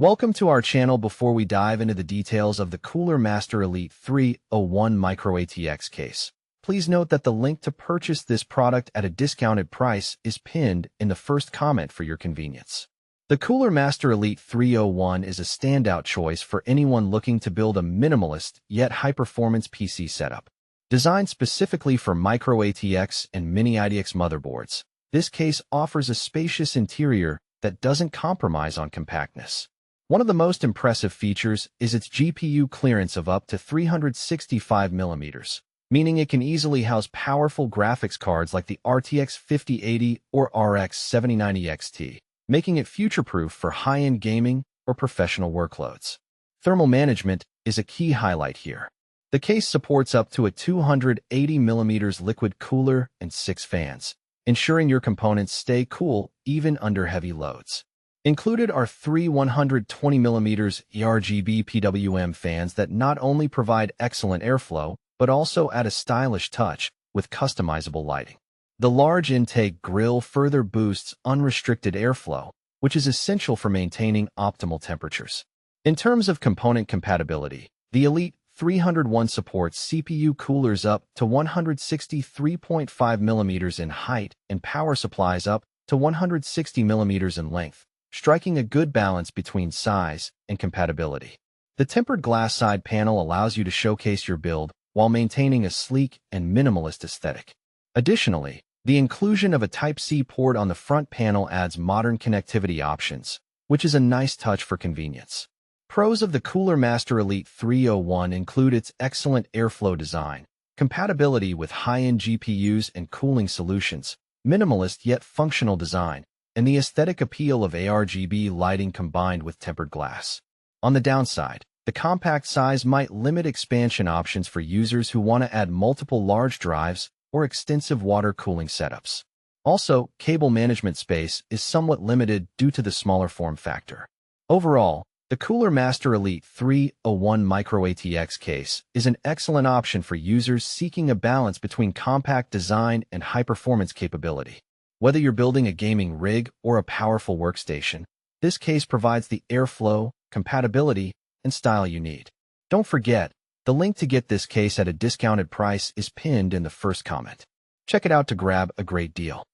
Welcome to our channel. Before we dive into the details of the Cooler Master Elite 301 Micro-ATX case, please note that the link to purchase this product at a discounted price is pinned in the first comment for your convenience. The Cooler Master Elite 301 is a standout choice for anyone looking to build a minimalist yet high-performance PC setup. Designed specifically for Micro-ATX and Mini-ITX motherboards, this case offers a spacious interior that doesn't compromise on compactness. One of the most impressive features is its GPU clearance of up to 365 millimeters, meaning it can easily house powerful graphics cards like the RTX 5080 or RX 7090 XT, making it future-proof for high-end gaming or professional workloads. Thermal management is a key highlight here. The case supports up to a 280 millimeters liquid cooler and 6 fans, ensuring your components stay cool even under heavy loads. Included are three 120mm ARGB PWM fans that not only provide excellent airflow, but also add a stylish touch with customizable lighting. The large intake grille further boosts unrestricted airflow, which is essential for maintaining optimal temperatures. In terms of component compatibility, the Elite 301 supports CPU coolers up to 163.5mm in height and power supplies up to 160mm in length, striking a good balance between size and compatibility. The tempered glass side panel allows you to showcase your build while maintaining a sleek and minimalist aesthetic. Additionally, the inclusion of a Type-C port on the front panel adds modern connectivity options, which is a nice touch for convenience. Pros of the Cooler Master Elite 301 include its excellent airflow design, compatibility with high-end GPUs and cooling solutions, minimalist yet functional design, and the aesthetic appeal of ARGB lighting combined with tempered glass. On the downside, the compact size might limit expansion options for users who want to add multiple large drives or extensive water cooling setups. Also, cable management space is somewhat limited due to the smaller form factor. Overall, the Cooler Master Elite 301 Micro-ATX case is an excellent option for users seeking a balance between compact design and high-performance capability. Whether you're building a gaming rig or a powerful workstation, this case provides the airflow, compatibility, and style you need. Don't forget, the link to get this case at a discounted price is pinned in the first comment. Check it out to grab a great deal.